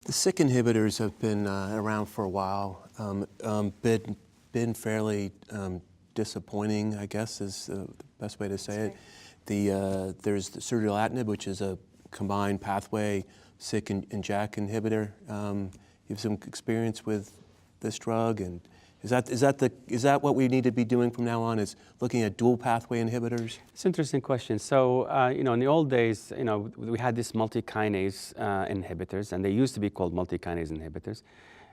The SYK inhibitors have been around for a while, been fairly disappointing, I guess is the best way to say it. There's the sirtullatinib, which is a combined pathway SYK and JAK inhibitor. You have some experience with this drug, and is that what we need to be doing from now on? Is looking at dual pathway inhibitors? It's an interesting question. So, in the old days, we had these multi-kinase inhibitors, and they used to be called multi-kinase inhibitors,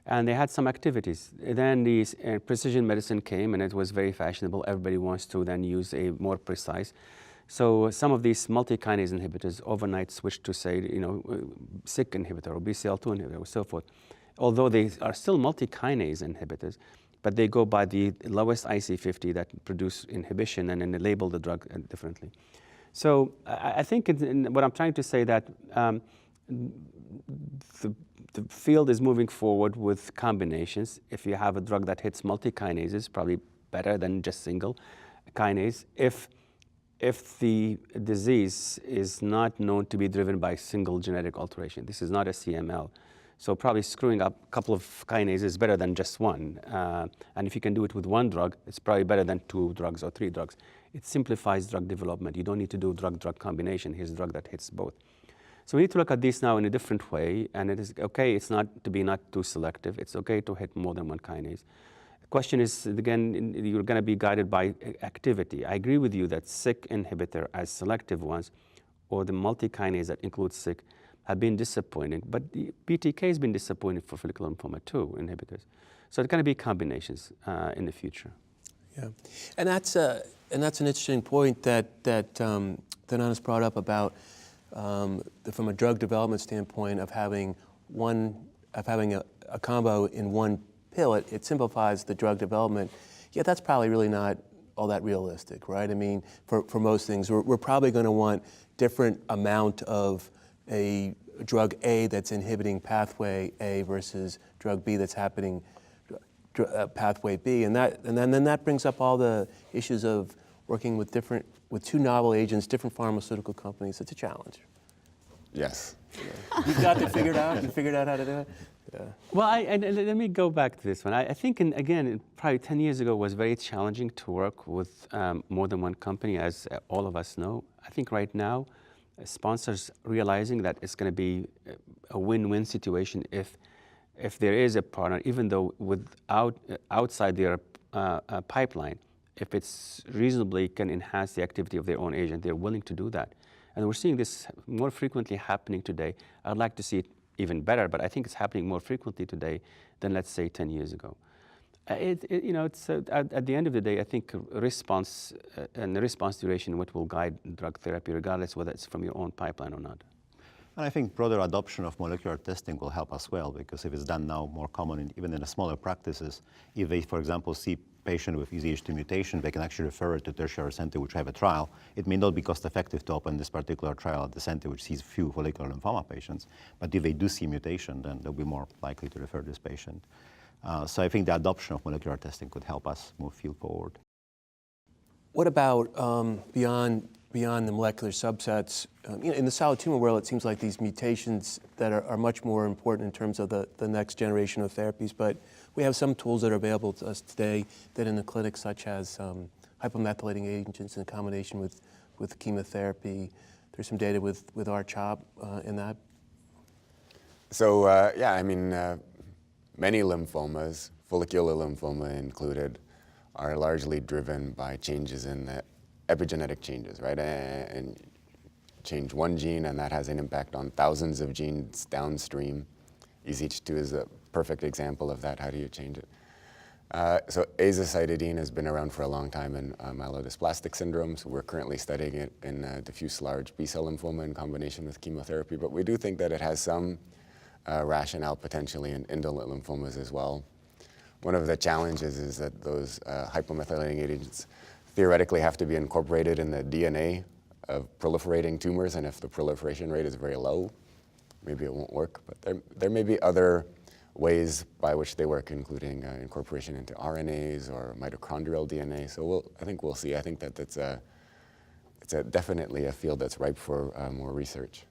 and they had some activities. Then these precision medicine came, and it was very fashionable. Everybody wants to then use a more precise. So some of these multi-kinase inhibitors overnight switched to, say, SYK inhibitor or BCL2 inhibitor or so forth. Although they are still multi-kinase inhibitors, but they go by the lowest IC50 that produce inhibition, and then they label the drug differently. So I think what I'm trying to say that the field is moving forward with combinations. If you have a drug that hits multi-kinases, probably better than just single kinase. If the disease is not known to be driven by single genetic alteration, this is not a CML. So probably screwing up a couple of kinases is better than just one. And if you can do it with one drug, it's probably better than 2 drugs or 3 drugs. It simplifies drug development. You don't need to do drug-drug combination. Here's a drug that hits both. So we need to look at this now in a different way. And it is okay, it's not too selective. It's okay to hit more than one kinase. The question is, again, you're going to be guided by activity. I agree with you that SYK inhibitor as selective ones, or the multi-kinase that includes SYK, have been disappointing, but the BTK has been disappointing for follicular lymphoma too, inhibitors. So it's going to be combinations in the future. Yeah, and that's an interesting point that Younes brought up about from a drug development standpoint of having a combo in one pill. It simplifies the drug development. Yeah, that's probably really not all that realistic, right? I mean, for most things, we're probably going to want different amount of a drug A that's inhibiting pathway A versus drug B that's happening pathway B, and then that brings up all the issues of working with 2 novel agents, different pharmaceutical companies. It's a challenge. Yes. Yeah. You've got it figured out. You figured out how to do it. Yeah. Well, let me go back to this one. I think, again, probably 10 years ago, it was very challenging to work with more than one company, as all of us know. I think right now, sponsors realizing that it's going to be a win-win situation if there is a partner, even though outside their pipeline, if it's reasonably can enhance the activity of their own agent, they're willing to do that. And we're seeing this more frequently happening today. I'd like to see it even better, but I think it's happening more frequently today than, let's say, 10 years ago. It's at the end of the day, I think response and the response duration what will guide drug therapy, regardless whether it's from your own pipeline or not. And I think broader adoption of molecular testing will help as well, because if it's done now more common, even in the smaller practices, if they, for example, see patient with EZH2 mutation, they can actually refer it to tertiary center which have a trial. It may not be cost effective to open this particular trial at the center which sees few follicular lymphoma patients, but if they do see mutation, then they'll be more likely to refer this patient. So I think the adoption of molecular testing could help us move field forward. What about beyond the molecular subsets? In the solid tumor world, it seems like these mutations that are much more important in terms of the next generation of therapies, but we have some tools that are available to us today that in the clinic, such as hypomethylating agents in combination with chemotherapy. There's some data with R-CHOP in that. So yeah, I mean, many lymphomas, follicular lymphoma included, are largely driven by changes in the epigenetic changes, right? And change one gene, and that has an impact on thousands of genes downstream. EZH2 is a perfect example of that. How do you change it? So azacitidine has been around for a long time in myelodysplastic syndromes. We're currently studying it in diffuse large B-cell lymphoma in combination with chemotherapy, but we do think that it has some rationale potentially in indolent lymphomas as well. One of the challenges is that those hypomethylating agents theoretically have to be incorporated in the DNA of proliferating tumors, and if the proliferation rate is very low, maybe it won't work. But there may be other ways by which they work, including incorporation into RNAs or mitochondrial DNA. So I think we'll see. I think that it's definitely a field that's ripe for more research.